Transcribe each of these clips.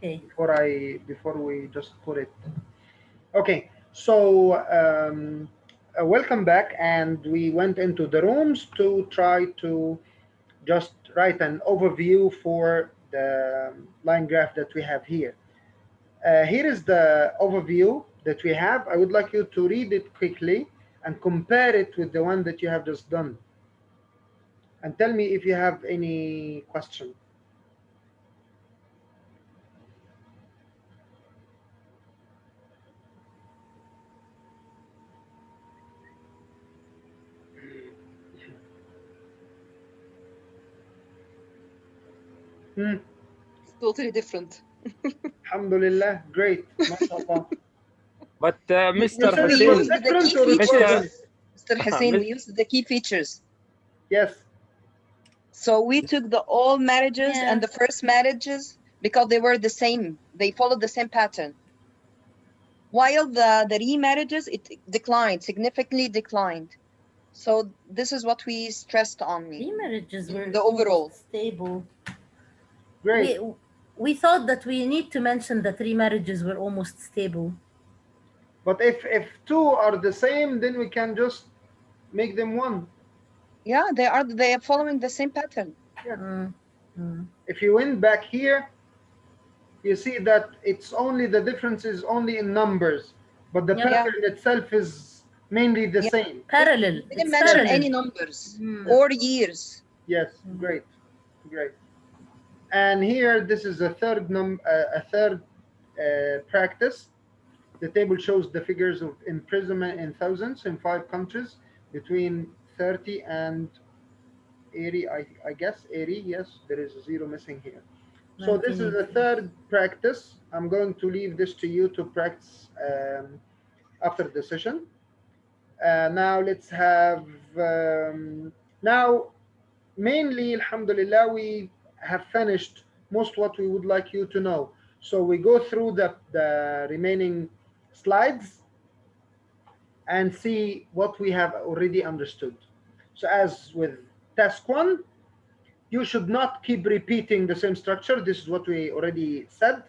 Okay. Before we just put it. Okay, so welcome back, and we went into the rooms to try to just write an overview for the line graph that we have here. Here is the overview that we have. I would like you to read it quickly and compare it with the one that you have just done. And tell me if you have any question. It's totally different. Alhamdulillah, great, mashallah. But Mr. said We it was Hussein, used the different key or it features. wasn't? Mr. Hussein, we used the key features. Yes. So we took the all marriages Yeah. and the first marriages because they were the same. They followed the same pattern. While the remarriages, it declined, significantly declined. So this is what we stressed on me. Remarriages were The overall. stable. Great. We thought that we need to mention that remarriages were almost stable. But if two are the same, then we can just make them one. Yeah, they are following the same pattern. Yeah. If you went back here, you see that it's only the difference is only in numbers, but the pattern itself is mainly the same. Parallel. They didn't mention any numbers or years. Yes, great, great. And here, this is a third practice. The table shows the figures of imprisonment in thousands in 5 countries between 30 and 80. I guess 80. Yes, there is a 0 missing here. So this is the third practice. I'm going to leave this to you to practice after the session. Now let's have, now mainly, alhamdulillah, we have finished most what we would like you to know. So we go through the remaining slides and see what we have already understood. So as with task 1, you should not keep repeating the same structure. This is what we already said.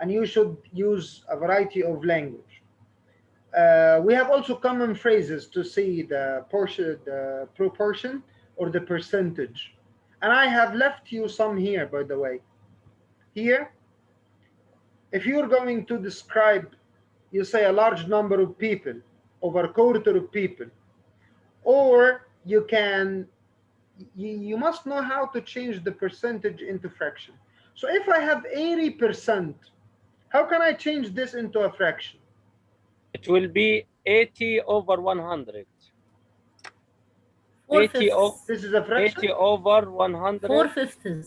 And you should use a variety of language. We have also common phrases to see the portion, the proportion, or the percentage. And I have left you some here, by the way. Here, if you're going to describe, you say a large number of people, over a quarter of people, or you can, you must know how to change the percentage into fraction. So if I have 80%, how can I change this into a fraction? it will be 80 over 100. 4/5. This is a fraction? 80 over 100. 4/5.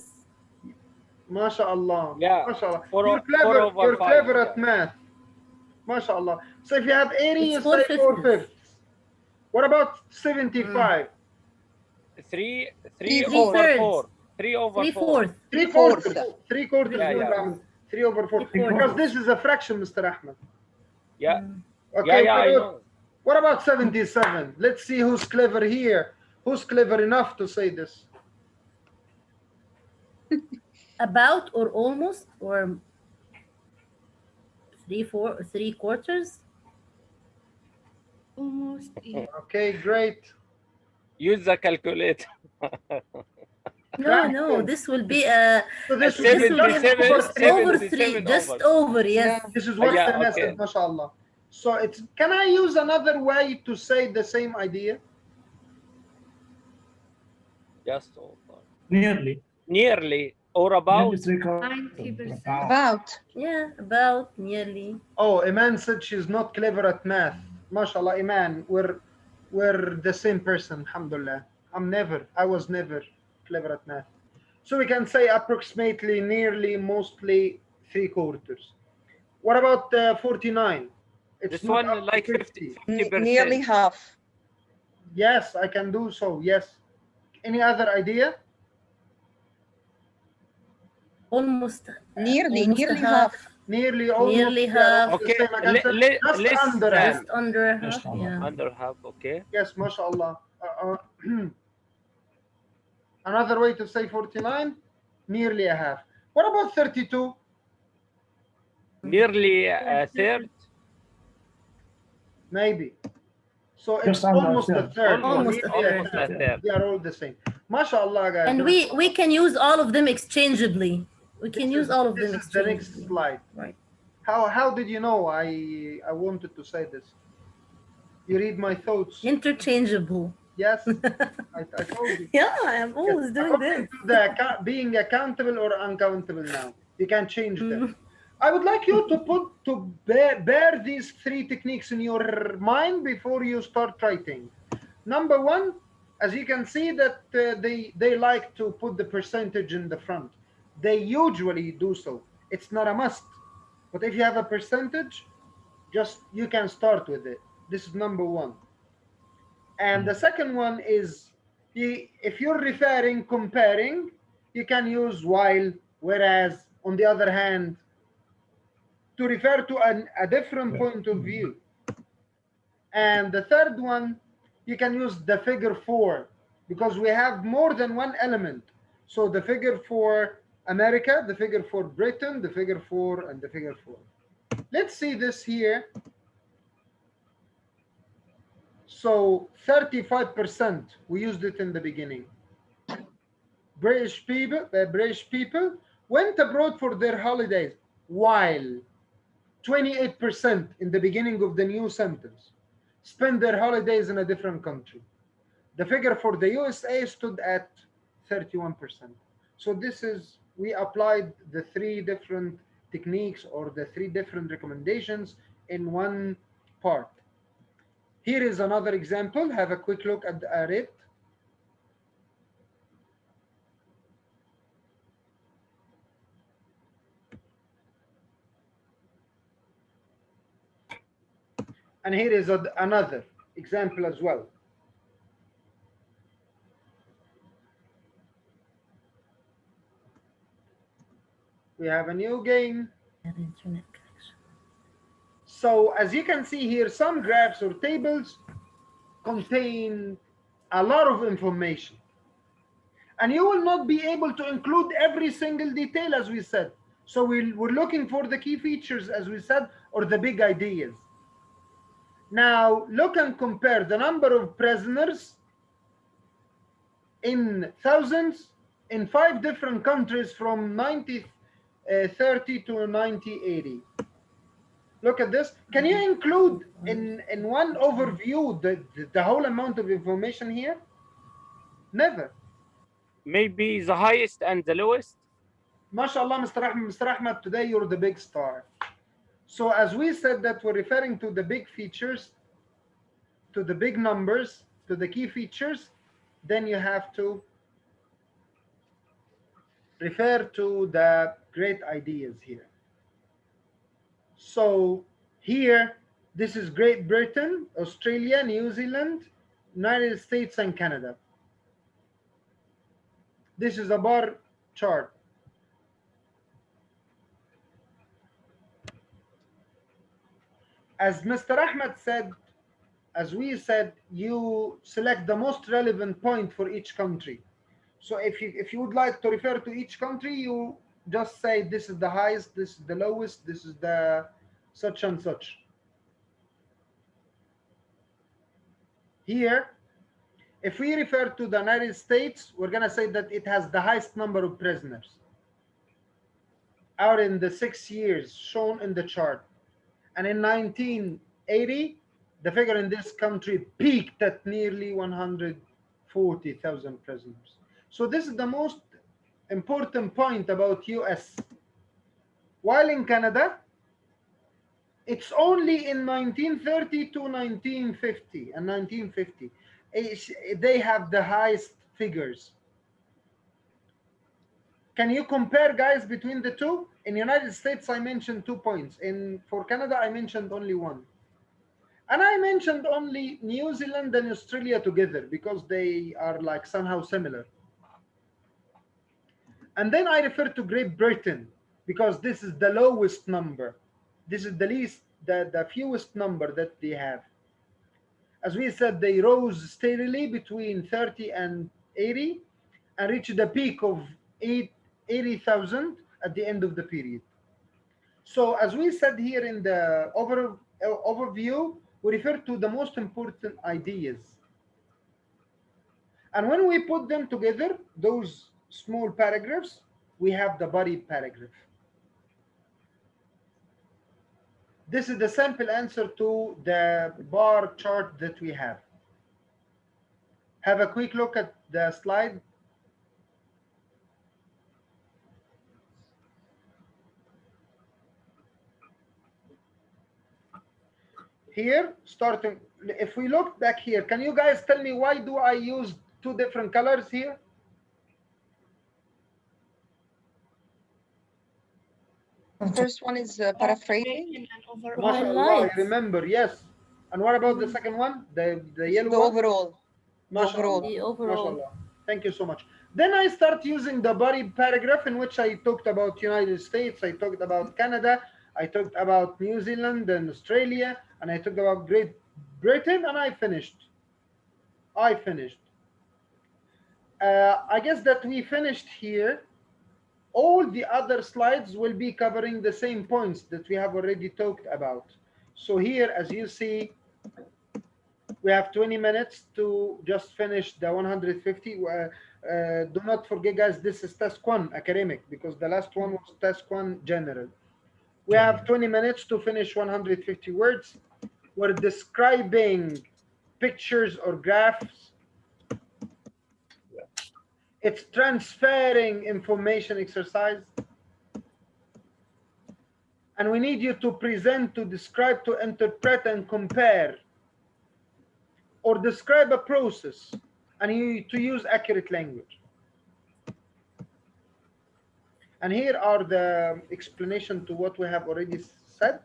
MashaAllah. Yeah. MashaAllah. 4 You're clever, over you're 5, clever yeah. at math. MashaAllah. So if you have 80, It's you say 4/5. 4/5. What about 75? 3 3/3. over 4. 3 over 4. 3/4. 3/4. 3/4. Yeah. 3 over 4. 3/4. Because this is a fraction, Mr. Ahmed. Yeah. Okay. Yeah, I know. What about 77? Let's see who's clever here. Who's clever enough to say this? About or almost or 3/4. Almost. Yeah. Okay, great. Use the calculator. No, this will be a So this this will be 77 over 3, just over, yes. This is what's Yeah, the message, okay. mashallah. So it's, can I use another way to say the same idea? Just over. Nearly. Or about. 90%. About. Yeah, about, nearly. Oh, Iman said she's not clever at math. Mashallah, Iman, we're the same person, alhamdulillah. I was never clever at math. So we can say approximately, nearly, mostly, 3/4. What about 49? It's This not one up to like 50%. Nearly half. Yes, I can do so, yes. Any other idea? Almost. Nearly almost half. Nearly, almost. Nearly yeah, half. the same. I can say just less under than. half. Just under half, yeah. Under half, okay. Yes, mashallah. Another way to say 49, nearly a half. What about 32? nearly a third. Maybe. So it's Just under a almost a third. third. Almost a third. Almost a third. They are all the same. MashaAllah, guys. And we can use all of them exchangeably. We can use all of them This is the next exchangeably. slide. Right. How did you know I wanted to say this? You read my thoughts. Interchangeable. Yes, I told you. Yeah, I'm always doing According this. to the being accountable or uncountable now. You can change them. Mhm. I would like you to bear these three techniques in your mind before you start writing. Number one, as you can see that they like to put the percentage in the front. They usually do so. It's not a must. But if you have a percentage, just you can start with it. This is number one. And the second one is if you're referring, comparing, you can use while, whereas, on the other hand, to refer to a different point of view. And the third one, you can use the figure 4 because we have more than one element. So the figure for America, the figure for Britain, the figure 4, and the figure 4. Let's see this here. So 35%, we used it in the beginning. British people went abroad for their holidays, while 28% in the beginning of the new sentence spent their holidays in a different country. The figure for the USA stood at 31%. So this is, we applied the three different techniques or the three different recommendations in one part. Here is another example. Have a quick look at it. And here is another example as well. We have a new game. Internet connection. So as you can see here, some graphs or tables contain a lot of information. And you will not be able to include every single detail, as we said. So we're looking for the key features, as we said, or the big ideas. Now, look and compare the number of prisoners in thousands in 5 different countries from 1930 to 1980. Look at this. Can you include in one overview the whole amount of information here? Never. Maybe the highest and the lowest. MashaAllah, Mr. Ahmed, today you're the big star. So as we said that we're referring to the big features, to the big numbers, to the key features, then you have to refer to the great ideas here. So here, this is Great Britain, Australia, New Zealand, United States, and Canada. This is a bar chart. As Mr. Ahmed said, as we said, you select the most relevant point for each country. So if you would like to refer to each country, you just say this is the highest, this is the lowest, this is the such and such. Here, if we refer to the United States, we're going to say that it has the highest number of prisoners out in the 6 years shown in the chart. And in 1980, the figure in this country peaked at nearly 140,000 prisoners. So this is the most important point about US. While in Canada, it's only in 1930 to 1950 and 1950 they have the highest figures. Can you compare, guys, between the two? In the United States, I mentioned 2 points. For Canada, I mentioned only 1. And I mentioned only New Zealand and Australia together because they are like somehow similar. And then I refer to Great Britain because this is the lowest number. This is the fewest number that they have. As we said, they rose steadily between 30 and 80 and reached a peak of 80,000 at the end of the period. So as we said here in the overview, we refer to the most important ideas. And when we put them together, those small paragraphs, we have the body paragraph. This is the sample answer to the bar chart that we have. Have a quick look at the slide. Here, starting, if we look back here, can you guys tell me why do I use two different colors here? First one is paraphrasing. And overall. MashaAllah, Highlights. remember, yes. And what about the second one? The yellow The one? overall. MashaAllah. The overall. MashaAllah. Thank you so much. Then I start using the body paragraph in which I talked about United States, I talked about Canada, I talked about New Zealand and Australia, and I talked about Great Britain, and I finished. I guess that we finished here. All the other slides will be covering the same points that we have already talked about. So here, as you see, we have 20 minutes to just finish the 150. Do not forget, guys, this is task 1 academic, because the last one was task 1 general. We have 20 minutes to finish 150 words. We're describing pictures or graphs. It's transferring information exercise. And we need you to present, to describe, to interpret, and compare. Or describe a process, and you to use accurate language. And here are the explanation to what we have already said.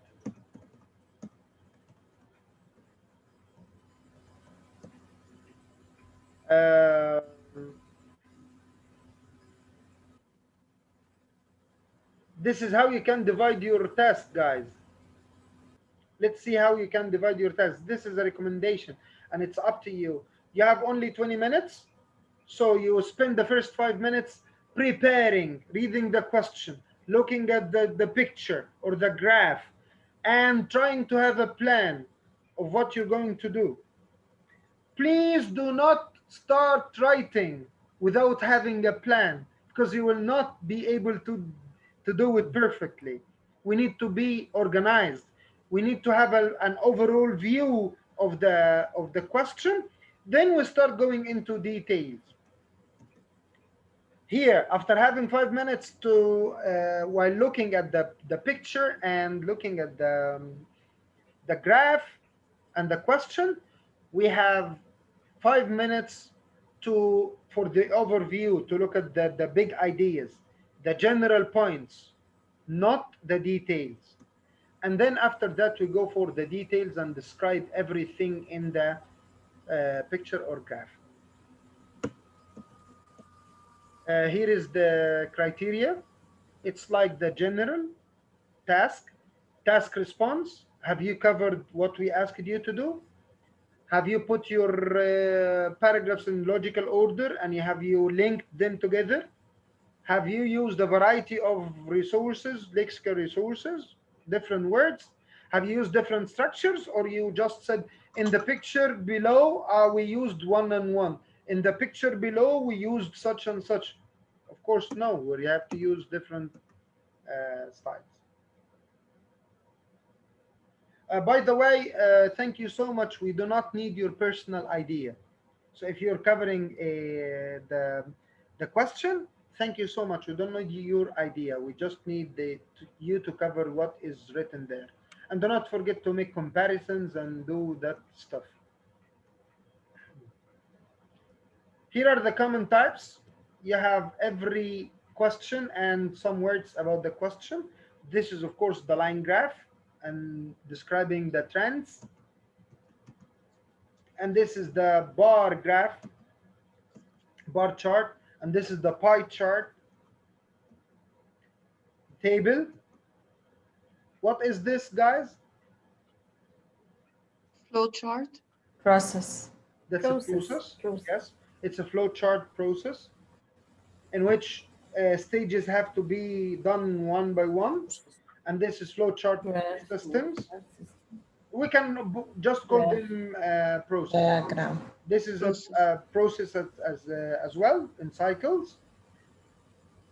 This is how you can divide your task, guys. Let's see how you can divide your task. This is a recommendation, and it's up to you. You have only 20 minutes, so you spend the first 5 minutes preparing, reading the question, looking at the picture or the graph, and trying to have a plan of what you're going to do. Please do not start writing without having a plan, because you will not be able to do it perfectly. We need to be organized. We need to have an overall view of the question. Then we start going into details. Here, after having 5 minutes to while looking at the picture and looking at the graph and the question, we have 5 minutes for the overview, to look at the big ideas, the general points, not the details. And then after that, we go for the details and describe everything in the picture or graph. Here is the criteria. It's like the general task response. Have you covered what we asked you to do? Have you put your paragraphs in logical order, and have you linked them together? Have you used a variety of resources, lexical resources, different words? Have you used different structures, or you just said in the picture below we used one and one, in the picture below we used such and such? Of course, no, we have to use different styles. By the way, thank you so much. We do not need your personal idea. So if you're covering the question, thank you so much. We don't need your idea. We just need you to cover what is written there. And do not forget to make comparisons and do that stuff. Here are the common types. You have every question and some words about the question. This is, of course, the line graph and describing the trends. And this is the bar graph, bar chart, and this is the pie chart table. What is this, guys? Flow chart. Process. That's a process. Yes, it's a flow chart process in which stages have to be done one by one. and this is flowchart Graph. systems. We can just call Graph. them process. Diagram. This is Process. a process as well in cycles.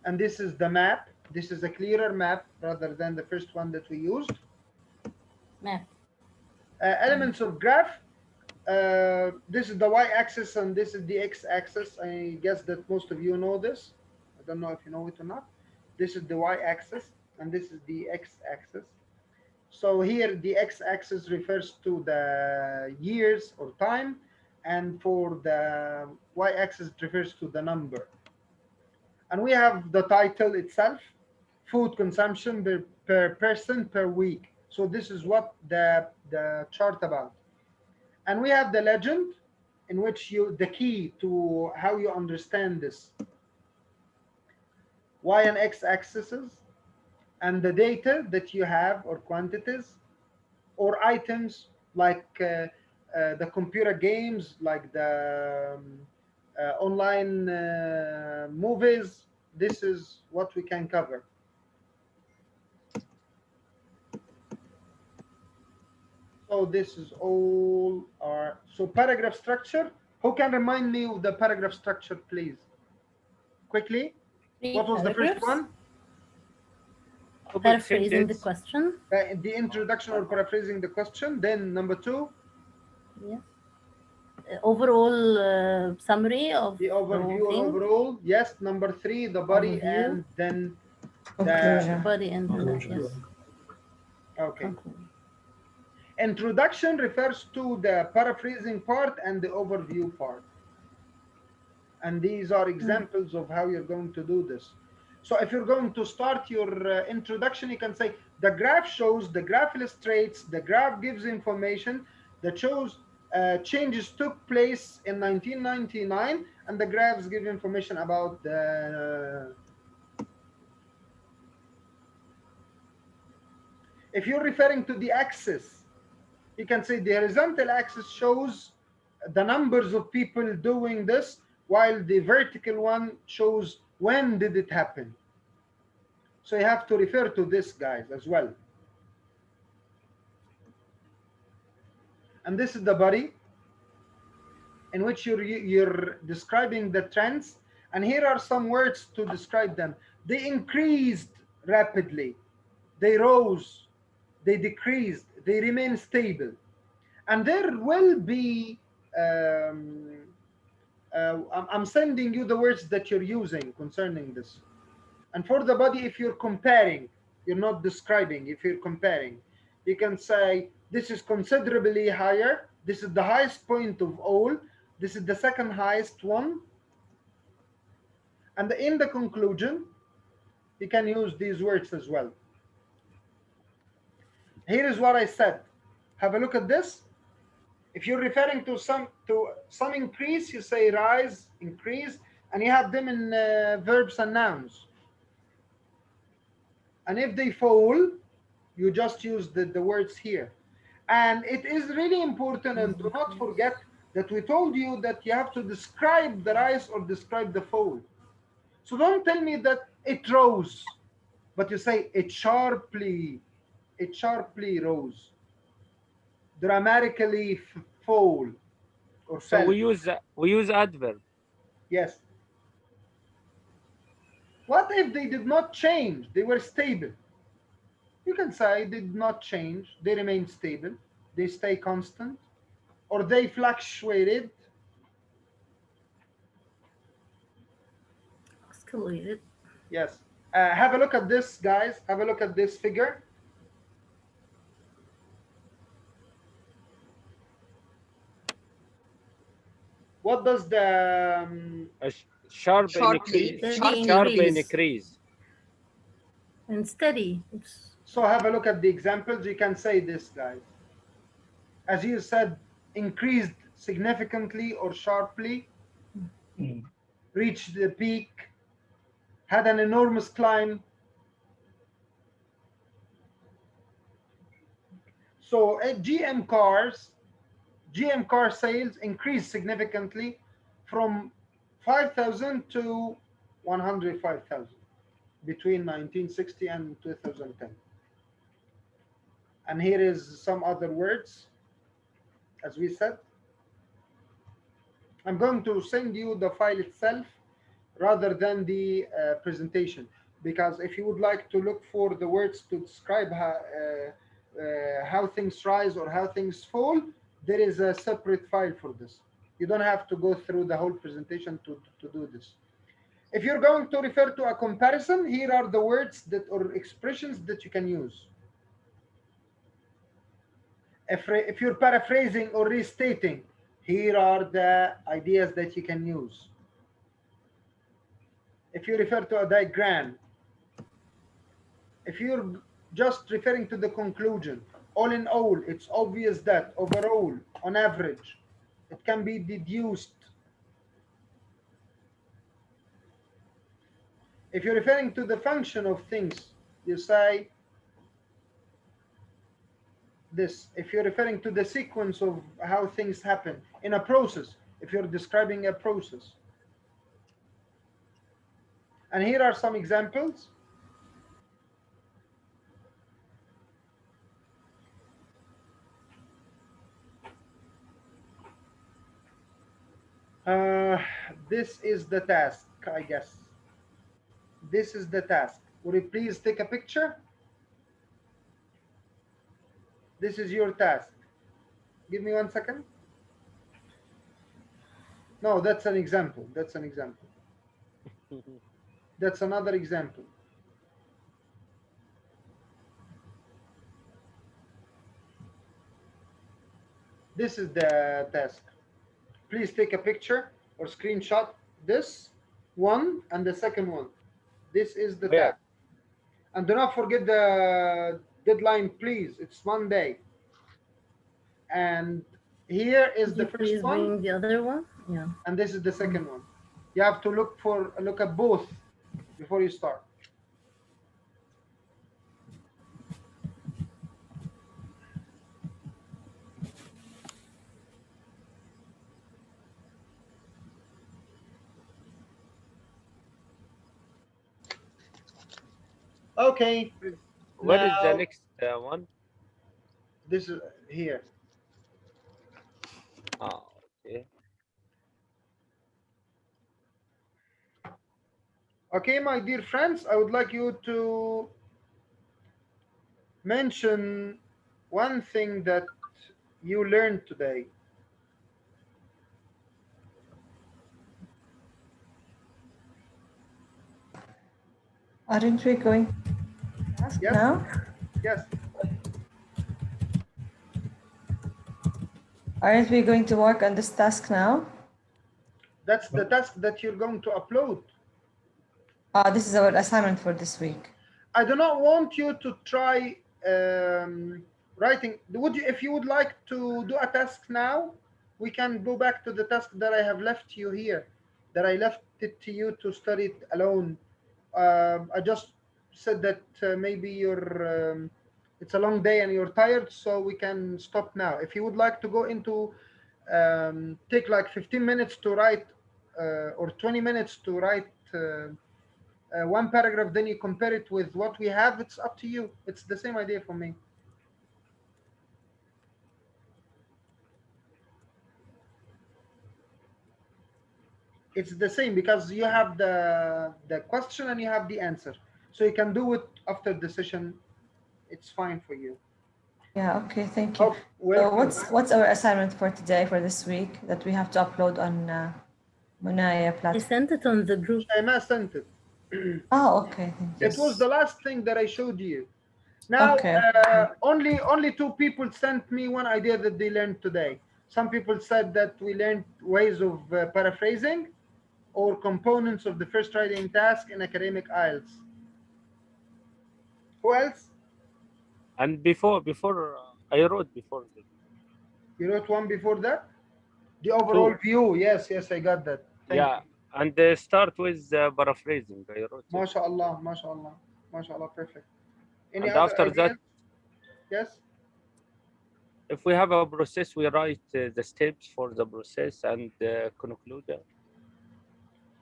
And this is the map. This is a clearer map rather than the first one that we used. Map. Elements of graph. This is the y-axis and this is the x-axis. I guess that most of you know this. I don't know if you know it or not. This is the y-axis and this is the x-axis. So here the x-axis refers to the years or time, and for the y-axis it refers to the number. And we have the title itself, food consumption per person per week. So this is what the chart about. And we have the legend, in which the key to how you understand this. Y and X axes, and the data that you have or quantities, or items like the computer games, like the online movies. This is what we can cover. So this is all our, so paragraph structure. Who can remind me of the paragraph structure, please? Quickly. What was the first one? Paraphrasing the question. The introduction or paraphrasing the question. Then number 2. Yes. Overall summary of the overview whole thing. overall. Yes. Number 3, the body, Overview. and then Conclusion. Body and Conclusion. yes. okay. Conclusion. Introduction refers to the paraphrasing part and the overview part. And these are examples of how you're going to do this. So if you're going to start your introduction, you can say the graph shows, the graph illustrates, the graph gives information that shows changes took place in 1999, and the graphs give information about the if you're referring to the axis, you can say the horizontal axis shows the numbers of people doing this, while the vertical one shows when did it happen. So you have to refer to this, guys, as well. And this is the body, in which you're describing the trends. And here are some words to describe them. They increased rapidly. They rose. They decreased. They remain stable. And there will be, I'm sending you the words that you're using concerning this. And for the body, if you're comparing, you're not describing, if you're comparing, you can say, this is considerably higher. This is the highest point of all. This is the second highest one. And in the conclusion, you can use these words as well. Here is what I said. Have a look at this. If you're referring to some increase, you say rise, increase, and you have them in verbs and nouns. And if they fall, you just use the words here. And it is really important, and do not forget that we told you that you have to describe the rise or describe the fall. So don't tell me that it rose, but you say it sharply rose, dramatically fall, or So fell. we use adverb. Yes. What if they did not change? They were stable. You can say they did not change. They remain stable. They stay constant. Or they fluctuated. Escalated. Yes. Have a look at this, guys. Have a look at this figure. What does the Sharp Sharply. increase. Steady Sharp increase. increase. And steady. It's So have a look at the examples. You can say this, guys. As you said, increased significantly or sharply, reached the peak, had an enormous climb. So GM car sales increased significantly from 5,000 to 105,000 between 1960 and 2010. And here is some other words, as we said. I'm going to send you the file itself rather than the presentation, because if you would like to look for the words to describe how things rise or how things fall, there is a separate file for this. You don't have to go through the whole presentation to do this. If you're going to refer to a comparison, here are the words that or expressions that you can use. If you're paraphrasing or restating, here are the ideas that you can use. If you refer to a diagram, if you're just referring to the conclusion, all in all, it's obvious that overall, on average, it can be deduced. If you're referring to the function of things, you say this. If you're referring to the sequence of how things happen in a process, if you're describing a process. And here are some examples. This is the task, I guess. This is the task. Would you please take a picture? This is your task. Give me 1 second. No, that's an example. That's an example. That's another example. This is the task. Please take a picture or screenshot this one and the second one. This is the task. And do not forget the deadline, please. It's 1 day. And here is the first please one. bring the other one. Yeah. And this is the second one. You have to look at both before you start. Okay. What is the next one? This is here. Oh, okay. Okay, my dear friends, I would like you to mention one thing that you learned today. Aren't we going Yes. now? Yes. Aren't we going to work on this task now? That's the task that you're going to upload. This is our assignment for this week. I do not want you to try writing. If you would like to do a task now, we can go back to the task that I have left you here, that I left it to you to study it alone. I just said that maybe it's a long day and you're tired, so we can stop now. If you would like to go into take like 15 minutes to write or 20 minutes to write one paragraph, then you compare it with what we have, it's up to you. It's the same idea for me. It's the same because you have the question and you have the answer. So you can do it after the session. It's fine for you. Yeah, okay, thank you. So what's our assignment for today, for this week, that we have to upload on Munaya I platform? sent it on the group. I sent it. Oh, okay. Thank you. It was the last thing that I showed you. Now, Okay. only 2 people sent me one idea that they learned today. Some people said that we learned ways of paraphrasing or components of the first writing task in academic IELTS. Who else? And before I wrote before that. You wrote one before that? The overall view. Yes, I got that. Thank you. And they start with paraphrasing. I wrote it. MashaAllah, MashaAllah, MashaAllah, perfect. Any And other after ideas? that, Yes. if we have a process, we write the steps for the process and conclude it.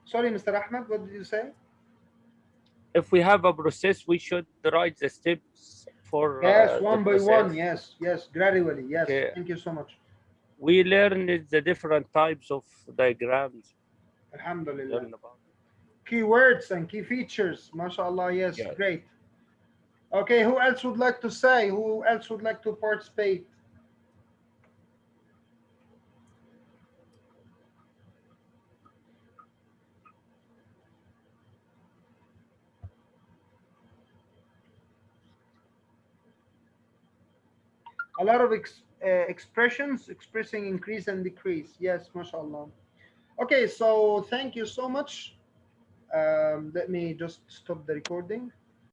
Sorry, Mr. Ahmed, what did you say? If we have a process, we should write the steps for Yes, the one by one. process. Yes, yes, gradually. Yes, Okay. thank you so much. We learned the different types of diagrams. Alhamdulillah. Learn about. Keywords and key features. MashaAllah. Yes, Yes. great. Okay, who else would like to say? Who else would like to participate? A lot of expressions expressing increase and decrease. Yes, mashallah. Okay, so thank you so much. Let me just stop the recording.